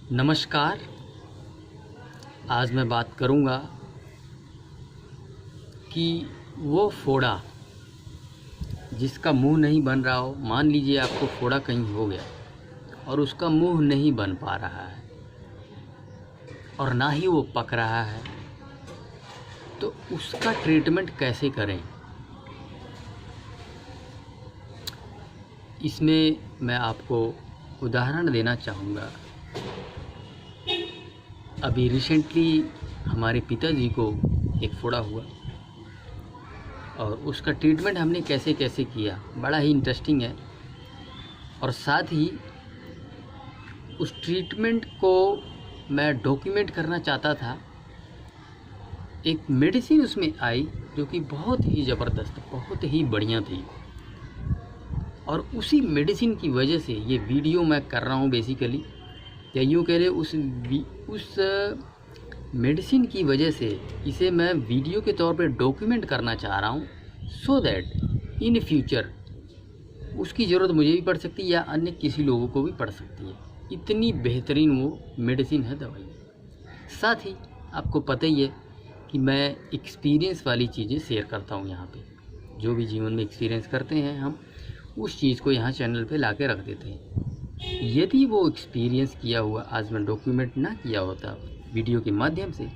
नमस्कार। आज मैं बात करूंगा कि वो फोड़ा जिसका मुंह नहीं बन रहा हो। मान लीजिए आपको फोड़ा कहीं हो गया और उसका मुंह नहीं बन पा रहा है और ना ही वो पक रहा है, तो उसका ट्रीटमेंट कैसे करें। इसमें मैं आपको उदाहरण देना चाहूँगा। अभी रिसेंटली हमारे पिताजी को एक फोड़ा हुआ और उसका ट्रीटमेंट हमने कैसे कैसे किया, बड़ा ही इंटरेस्टिंग है। और साथ ही उस ट्रीटमेंट को मैं डॉक्यूमेंट करना चाहता था। एक मेडिसिन उसमें आई जो कि बहुत ही ज़बरदस्त, बहुत ही बढ़िया थी, और उसी मेडिसिन की वजह से ये वीडियो मैं कर रहा हूँ बेसिकली, या यूँ कह रहे उस मेडिसिन की वजह से इसे मैं वीडियो के तौर पे डॉक्यूमेंट करना चाह रहा हूँ, सो दैट इन फ्यूचर उसकी ज़रूरत मुझे भी पड़ सकती है या अन्य किसी लोगों को भी पड़ सकती है। इतनी बेहतरीन वो मेडिसिन है, दवाई। साथ ही आपको पता ही है कि मैं एक्सपीरियंस वाली चीज़ें शेयर करता हूँ यहाँ पे। जो भी जीवन में एक्सपीरियंस करते हैं हम, उस चीज़ को यहाँ चैनल पे ला के रख देते हैं। यदि वो एक्सपीरियंस किया हुआ आज मैं डॉक्यूमेंट ना किया होता वीडियो के माध्यम से,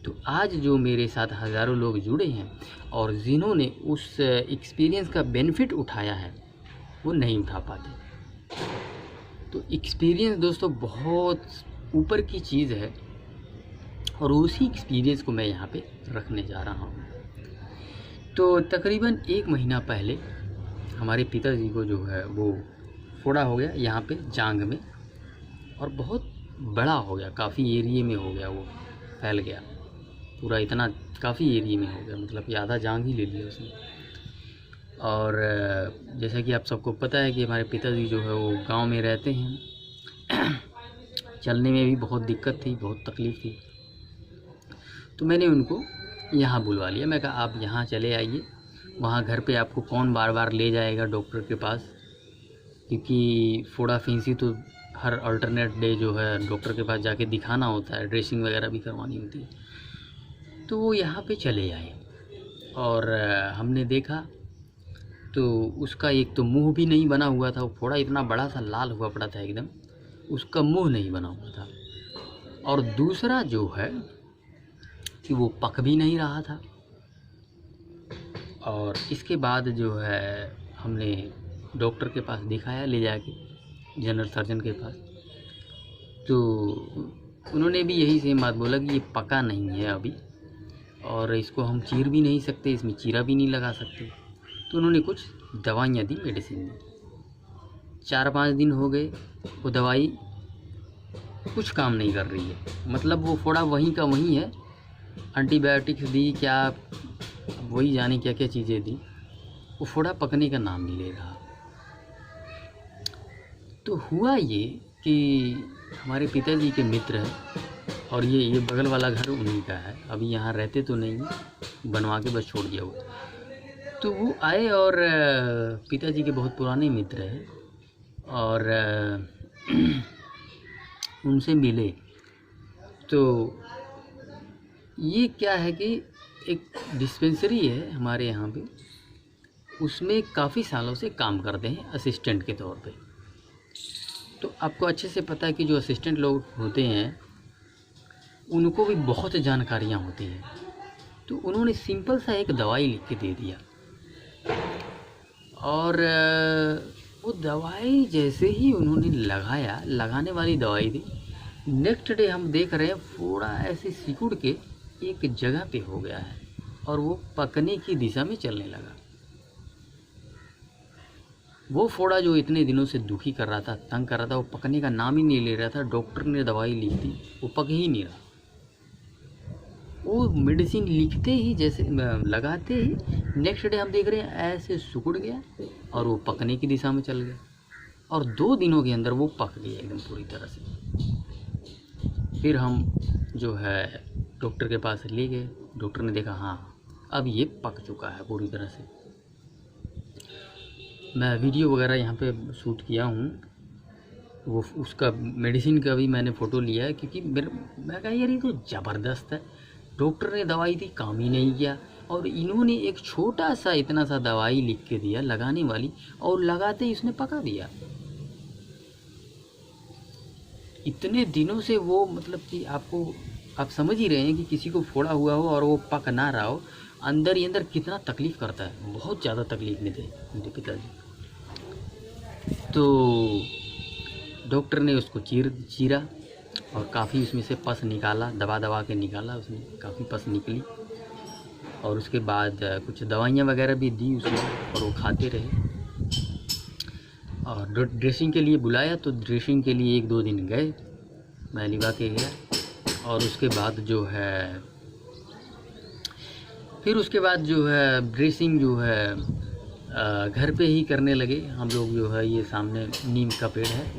तो आज जो मेरे साथ हज़ारों लोग जुड़े हैं और जिन्होंने उस एक्सपीरियंस का बेनिफिट उठाया है, वो नहीं उठा पाते। तो एक्सपीरियंस दोस्तों बहुत ऊपर की चीज़ है और उसी एक्सपीरियंस को मैं यहाँ पे रखने जा रहा हूँ। तो तकरीबन 1 महीना पहले हमारे पिताजी को जो है वो फोड़ा हो गया यहाँ पे जांघ में, और बहुत बड़ा हो गया, काफ़ी एरिया में हो गया, वो फैल गया पूरा, इतना काफ़ी एरिया में हो गया, मतलब कि आधा जांघ ही ले लिया उसने। और जैसा कि आप सबको पता है कि हमारे पिताजी जो है वो गांव में रहते हैं। चलने में भी बहुत दिक्कत थी, बहुत तकलीफ़ थी। तो मैंने उनको यहाँ बुलवा लिया। मैं कहा आप यहाँ चले आइए, वहाँ घर पे आपको कौन बार बार ले जाएगा डॉक्टर के पास, क्योंकि फोड़ा फिंसी तो हर अल्टरनेट डे जो है डॉक्टर के पास जाके दिखाना होता है, ड्रेसिंग वगैरह भी करवानी होती है। तो वो यहाँ पे चले आए और हमने देखा तो उसका एक तो मुंह भी नहीं बना हुआ था। वो फोड़ा इतना बड़ा सा लाल हुआ पड़ा था एकदम, उसका मुंह नहीं बना हुआ था। और दूसरा जो है कि वो पक भी नहीं रहा था। और इसके बाद जो है हमने डॉक्टर के पास दिखाया ले जाके, जनरल सर्जन के पास। तो उन्होंने भी यही सेम बात बोला कि ये पका नहीं है अभी, और इसको हम चीर भी नहीं सकते, इसमें चीरा भी नहीं लगा सकते। तो उन्होंने कुछ दवाइयाँ दी, मेडिसिन दी। 4-5 दिन हो गए, वो दवाई कुछ काम नहीं कर रही है। मतलब वो फोड़ा वहीं का वहीं है, एंटीबायोटिक्स दी, क्या वही जाने क्या क्या चीज़ें दी, वो फोड़ा पकने का नाम नहीं ले रहा। तो हुआ ये कि हमारे पिताजी के मित्र हैं, और ये बगल वाला घर उन्हीं का है। अभी यहाँ रहते तो नहीं है, बनवा के बस छोड़ दिया वो। तो वो आए और पिताजी के बहुत पुराने मित्र हैं, और उनसे मिले। तो ये क्या है कि एक डिस्पेंसरी है हमारे यहाँ पे, उसमें काफ़ी सालों से काम करते हैं असिस्टेंट के तौर पे। तो आपको अच्छे से पता है कि जो असिस्टेंट लोग होते हैं उनको भी बहुत जानकारियाँ होती हैं। तो उन्होंने सिंपल सा एक दवाई लिख के दे दिया, और वो दवाई जैसे ही उन्होंने लगाया, लगाने वाली दवाई थी, नेक्स्ट डे हम देख रहे हैं फोड़ा ऐसे सिकुड़ के एक जगह पे हो गया है और वो पकने की दिशा में चलने लगा। वो फोड़ा जो इतने दिनों से दुखी कर रहा था, तंग कर रहा था, वो पकने का नाम ही नहीं ले रहा था। डॉक्टर ने दवाई लिख दी, वो पक ही नहीं रहा। वो मेडिसिन लिखते ही, जैसे लगाते ही नेक्स्ट डे हम देख रहे हैं ऐसे सिकुड़ गया और वो पकने की दिशा में चल गया, और 2 दिनों के अंदर वो पक गया एकदम पूरी तरह से। फिर हम जो है डॉक्टर के पास ले गए। डॉक्टर ने देखा हाँ अब ये पक चुका है पूरी तरह से। मैं वीडियो वगैरह यहाँ पे शूट किया हूँ, वो उसका मेडिसिन का भी मैंने फ़ोटो लिया है, क्योंकि मैं कहा यार ये तो ज़बरदस्त है, डॉक्टर ने दवाई दी काम ही नहीं किया, और इन्होंने एक छोटा सा इतना सा दवाई लिख के दिया लगाने वाली, और लगाते ही उसने पका दिया। इतने दिनों से वो मतलब कि आप समझ ही रहे हैं कि किसी को फोड़ा हुआ हो और वो पक ना रहा हो, अंदर ही अंदर कितना तकलीफ़ करता है। बहुत ज़्यादा तकलीफ़ में थे मेरे पिताजी। तो डॉक्टर ने उसको चीरा और काफ़ी उसमें से पस निकाला, दबा के निकाला, उसमें काफ़ी पस निकली। और उसके बाद कुछ दवाइयाँ वगैरह भी दी उसको, और वो खाते रहे। और ड्रेसिंग के लिए बुलाया, तो ड्रेसिंग के लिए 1-2 दिन गए, मैं लिवा के गया। और उसके बाद जो है ड्रेसिंग जो है घर पे ही करने लगे हम लोग। जो है ये सामने नीम का पेड़ है,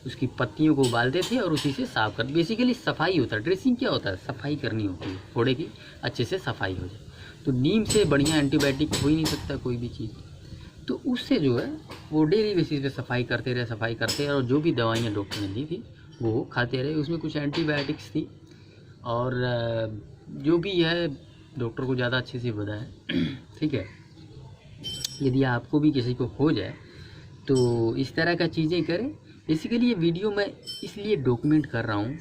उसकी पत्तियों को उबालते थे और उसी से साफ़ कर, बेसिकली सफाई होता है। ड्रेसिंग क्या होता है, सफाई करनी होती है, फोड़े की अच्छे से सफाई हो जाए। तो नीम से बढ़िया एंटीबायोटिक हो ही नहीं सकता कोई भी चीज़। तो उससे जो है वो डेली बेसिस पे सफाई करते रहे, और जो भी दवाइयाँ डॉक्टर ने दी थी वो खाते रहे। उसमें कुछ एंटीबायोटिक्स थी, और जो भी है डॉक्टर को ज़्यादा अच्छे से पता है। ठीक है, यदि आपको भी किसी को हो जाए तो इस तरह का चीज़ें करें। बेसिकली ये वीडियो मैं इसलिए डॉक्यूमेंट कर रहा हूँ,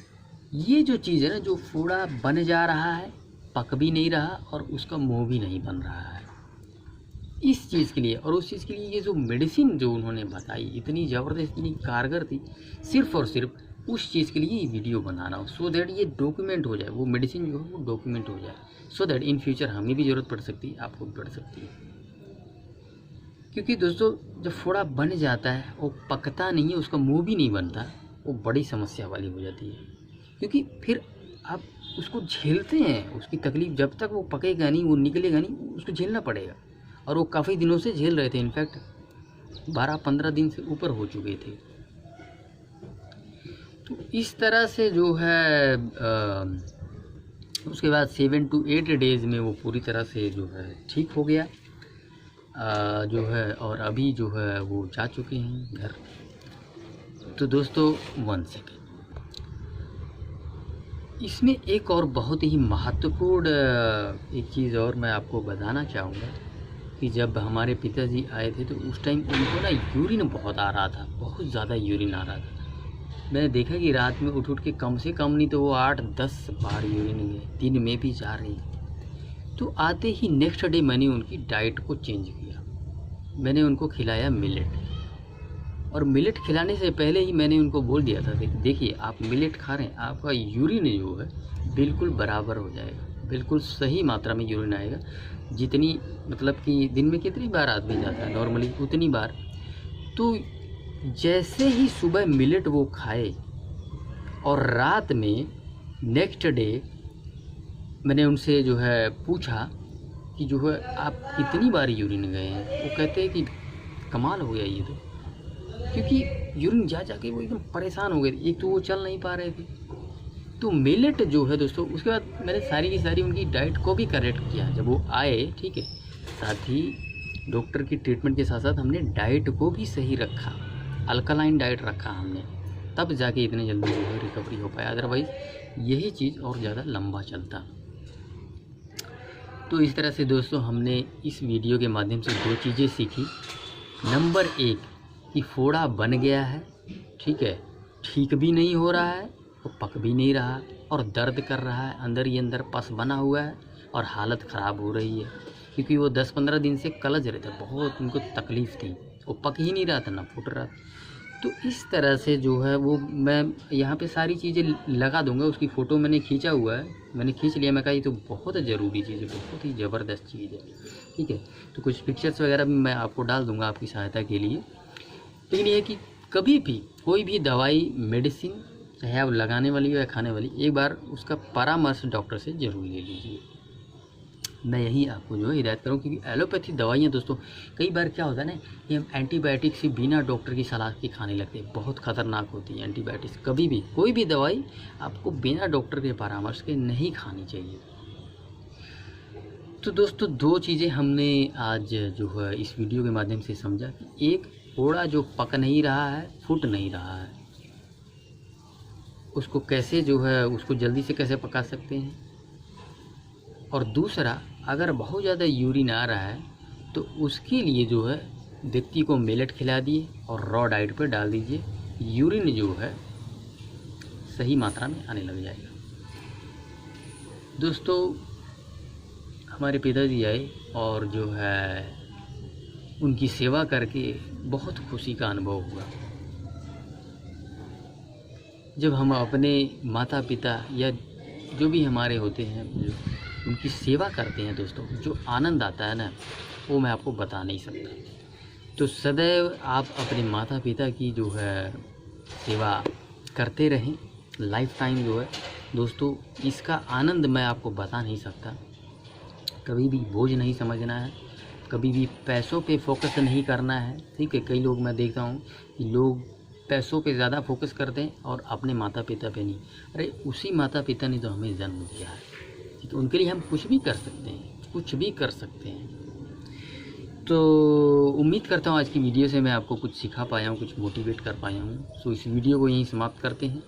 ये जो चीज़ है ना, जो फोड़ा बन जा रहा है, पक भी नहीं रहा और उसका मुँह भी नहीं बन रहा है, इस चीज़ के लिए और उस चीज़ के लिए ये जो मेडिसिन जो उन्होंने बताई इतनी ज़बरदस्त, इतनी कारगर थी, सिर्फ़ और सिर्फ उस चीज़ के लिए ये वीडियो बना रहा हूँ, सो दैट ये डॉक्यूमेंट हो जाए, वो मेडिसिन जो है वो डॉक्यूमेंट हो जाए, सो दैट इन फ्यूचर हमें भी ज़रूरत पड़ सकती है, आपको भी पड़ सकती है। क्योंकि दोस्तों जब फोड़ा बन जाता है वो पकता नहीं है, उसका मुँह भी नहीं बनता, वो बड़ी समस्या वाली हो जाती है। क्योंकि फिर आप उसको झेलते हैं, उसकी तकलीफ़ जब तक वो पकेगा नहीं, वो निकलेगा नहीं, उसको झेलना पड़ेगा। और वो काफ़ी दिनों से झेल रहे थे, इनफैक्ट 12-15 दिन से ऊपर हो चुके थे। तो इस तरह से जो है उसके बाद 7 to 8 डेज़ में वो पूरी तरह से जो है ठीक हो गया जो है, और अभी जो है वो जा चुके हैं घर। तो दोस्तों 1 सेकेंड, इसमें एक और बहुत ही महत्वपूर्ण एक चीज़ और मैं आपको बताना चाहूँगा कि जब हमारे पिताजी आए थे तो उस टाइम उनको ना यूरिन बहुत आ रहा था, बहुत ज़्यादा यूरिन आ रहा था। मैंने देखा कि रात में उठ के कम से कम नहीं तो वो 8-10 बार यूरिन गए, दिन में भी जा रही। तो आते ही नेक्स्ट डे मैंने उनकी डाइट को चेंज किया, मैंने उनको खिलाया मिलेट। और मिलेट खिलाने से पहले ही मैंने उनको बोल दिया था कि देखिए आप मिलेट खा रहे हैं, आपका यूरिन जो है बिल्कुल बराबर हो जाएगा, बिल्कुल सही मात्रा में यूरिन आएगा। जितनी मतलब कि दिन में कितनी बार आदमी जाता है नॉर्मली, उतनी बार। तो जैसे ही सुबह मिलेट वो खाए और रात में नेक्स्ट डे मैंने उनसे जो है पूछा कि जो है आप कितनी बार यूरिन गए हैं, वो कहते हैं कि कमाल हो गया ये तो, क्योंकि यूरिन जा के वो एकदम परेशान हो गए थे। एक तो वो चल नहीं पा रहे थे। तो मिलेट जो है दोस्तों, उसके बाद मैंने सारी की सारी उनकी डाइट को भी करेक्ट किया जब वो आए, ठीक है। साथ ही डॉक्टर की ट्रीटमेंट के साथ साथ हमने डाइट को भी सही रखा, अल्कलाइन डाइट रखा हमने, तब जाके इतने जल्दी जो है रिकवरी हो पाया, अदरवाइज़ यही चीज़ और ज़्यादा लंबा चलता। तो इस तरह से दोस्तों हमने इस वीडियो के माध्यम से 2 चीज़ें सीखी। नंबर 1 कि फोड़ा बन गया है, ठीक है, ठीक भी नहीं हो रहा है, वो पक भी नहीं रहा और दर्द कर रहा है, अंदर ही अंदर पस बना हुआ है और हालत ख़राब हो रही है, क्योंकि वो 10-15 दिन से कलज रहे थे, बहुत उनको तकलीफ़ थी, वो पक ही नहीं रहा था ना फूट रहा। तो इस तरह से जो है वो मैं यहाँ पे सारी चीज़ें लगा दूंगा, उसकी फ़ोटो मैंने खींचा हुआ है, मैंने खींच लिया। मैं कहा ये तो बहुत ज़रूरी चीज़ है, बहुत ही ज़बरदस्त चीज़ है, ठीक है। तो कुछ पिक्चर्स वगैरह भी मैं आपको डाल दूँगा आपकी सहायता के लिए। लेकिन ये है कि कभी भी कोई भी दवाई मेडिसिन, चाहे आप लगाने वाली हो या खाने वाली, एक बार उसका परामर्श डॉक्टर से ज़रूर ले लीजिए। मैं यही आपको जो है हिदायत करूँ, क्योंकि एलोपैथी दवाइयाँ दोस्तों कई बार क्या होता है ना कि हम एंटीबायोटिक से बिना डॉक्टर की सलाह के खाने लगते हैं, बहुत ख़तरनाक होती है एंटीबायोटिक्स। कभी भी कोई भी दवाई आपको बिना डॉक्टर के परामर्श के नहीं खानी चाहिए। तो दोस्तों 2 चीज़ें हमने आज जो है इस वीडियो के माध्यम से समझा कि एक फोड़ा जो पक नहीं रहा है, फूट नहीं रहा है, उसको कैसे जो है उसको जल्दी से कैसे पका सकते हैं। और दूसरा, अगर बहुत ज़्यादा यूरिन आ रहा है तो उसके लिए जो है व्यक्ति को मिलेट खिला दिए और रॉ डाइट पर डाल दीजिए, यूरिन जो है सही मात्रा में आने लग जाएगा। दोस्तों, हमारे पिताजी आए और जो है उनकी सेवा करके बहुत खुशी का अनुभव हुआ। जब हम अपने माता पिता या जो भी हमारे होते हैं जो उनकी सेवा करते हैं दोस्तों, जो आनंद आता है ना, वो मैं आपको बता नहीं सकता। तो सदैव आप अपने माता पिता की जो है सेवा करते रहें लाइफ टाइम जो है दोस्तों। इसका आनंद मैं आपको बता नहीं सकता। कभी भी बोझ नहीं समझना है, कभी भी पैसों पे फोकस नहीं करना है, ठीक है। कई लोग मैं देखता हूँ कि लोग पैसों पे ज़्यादा फोकस करते हैं और अपने माता पिता पे नहीं। अरे उसी माता पिता ने तो हमें जन्म दिया है, तो उनके लिए हम कुछ भी कर सकते हैं, कुछ भी कर सकते हैं। तो उम्मीद करता हूँ आज की वीडियो से मैं आपको कुछ सिखा पाया हूँ, कुछ मोटिवेट कर पाया हूँ। सो इस वीडियो को यहीं समाप्त करते हैं।